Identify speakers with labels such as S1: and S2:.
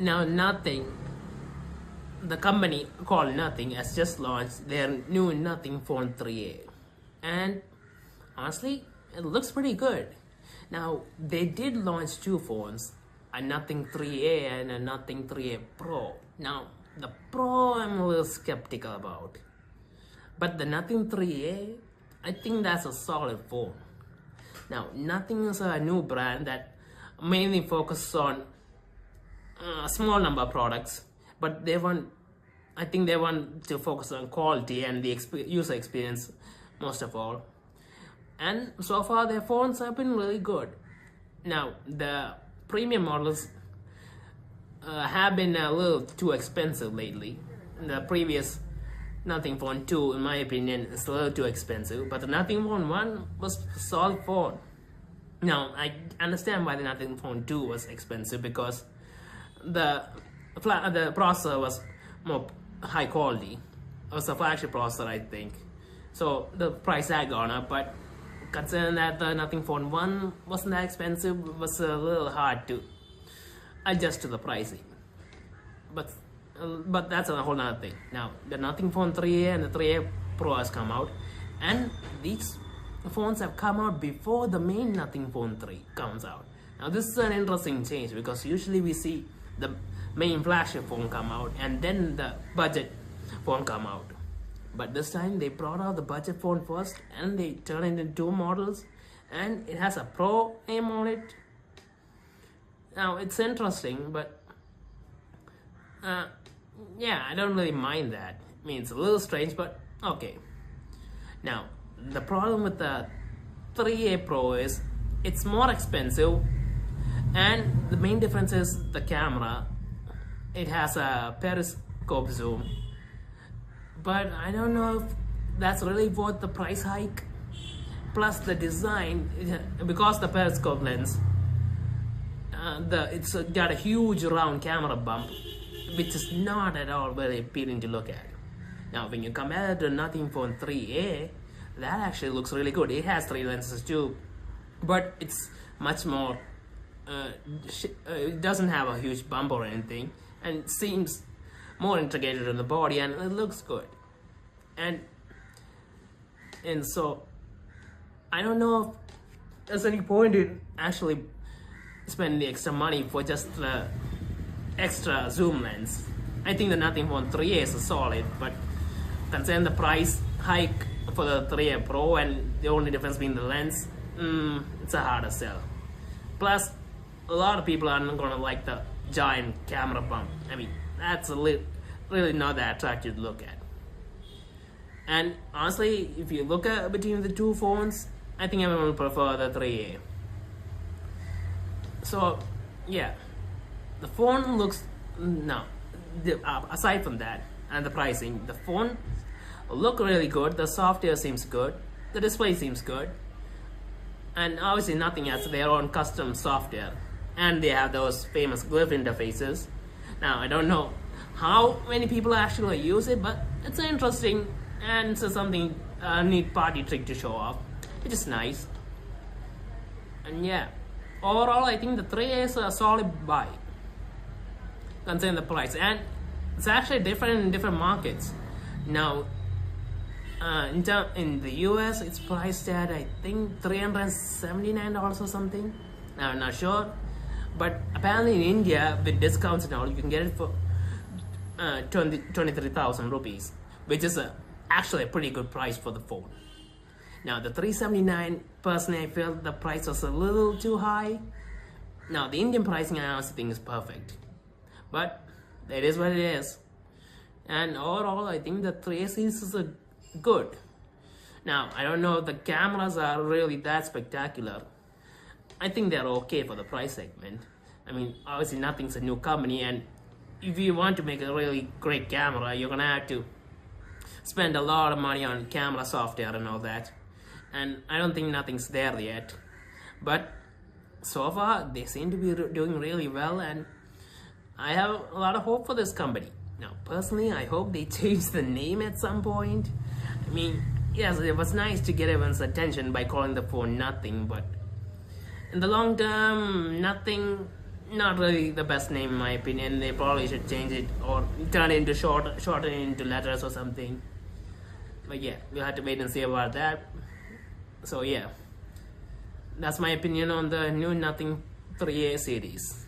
S1: Now, Nothing, the company called Nothing, has just launched their new Nothing Phone 3A. And honestly, it looks pretty good. Now, they did launch two phones, a Nothing 3A and a Nothing 3A Pro. Now, the Pro I'm a little skeptical about. But the Nothing 3A, I think that's a solid phone. Now, Nothing is a new brand that mainly focuses on a small number of products, but I think they want to focus on quality and the user experience most of all. And so far their phones have been really good. Now, the premium models have been a little too expensive lately. The previous Nothing Phone 2, in my opinion, is a little too expensive, but the Nothing Phone 1 was a solid phone. Now, I understand why the Nothing Phone 2 was expensive, because the processor was more high quality. It was a flagship processor, I think. So the price had gone up, but considering that the Nothing Phone 1 wasn't that expensive, it was a little hard to adjust to the pricing. But that's a whole other thing. Now, the Nothing Phone 3A and the 3A Pro has come out, and these phones have come out before the main Nothing Phone 3 comes out. Now, this is an interesting change, because usually we see the main flagship phone come out and then the budget phone come out. But this time they brought out the budget phone first, and they turned it into two models, and it has a Pro name on it. Now, it's interesting, but yeah, I don't really mind that. I mean, it's a little strange, but okay. Now, the problem with the 3A Pro is it's more expensive, and the main difference is the camera. It has a periscope zoom, but I don't know if that's really worth the price hike. Plus the design, because the periscope lens, it's got a huge round camera bump, which is not at all very appealing to look at. Now, when you compare it to Nothing Phone 3A, that actually looks really good. It has three lenses too, but it's much more, it doesn't have a huge bump or anything, and it seems more integrated in the body, and it looks good. And so I don't know if there's any point in actually spending the extra money for just the extra zoom lens. I think the Nothing Phone 3A is solid, but considering the price hike for the 3A Pro and the only difference being the lens, it's a harder sell. Plus, a lot of people aren't gonna like the giant camera bump. I mean, that's really not that attractive to look at. And honestly, if you look at between the two phones, I think everyone will prefer the 3A. So, yeah, the phone looks, aside from that and the pricing, the phone look really good. The software seems good, the display seems good, and obviously Nothing has their own custom software, and they have those famous glyph interfaces. Now, I don't know how many people actually use it, but it's interesting, and it's something, a neat party trick to show off, which is nice. And yeah, overall I think the 3A is a solid buy considering the price, and it's actually different in different markets. Now, in the US, it's priced at, I think, $379 or something. I'm not sure, but apparently in India, with discounts and all, you can get it for 23,000 rupees, which is actually a pretty good price for the phone. Now, the 379, personally, I felt the price was a little too high. Now, the Indian pricing, I honestly think, is perfect, but it is what it is. And overall, I think the 3A series is good. Now, I don't know if the cameras are really that spectacular. I think they're okay for the price segment. I mean, obviously Nothing's a new company, and if you want to make a really great camera, you're gonna have to spend a lot of money on camera software and all that. And I don't think Nothing's there yet. But so far, they seem to be doing really well, and I have a lot of hope for this company. Now, personally, I hope they change the name at some point. I mean, yes, it was nice to get everyone's attention by calling the phone Nothing, but in the long term, Nothing not really the best name in my opinion. They probably should change it or turn it into shorten it into letters or something. But yeah, we'll have to wait and see about that. So yeah, that's my opinion on the New Nothing 3A series.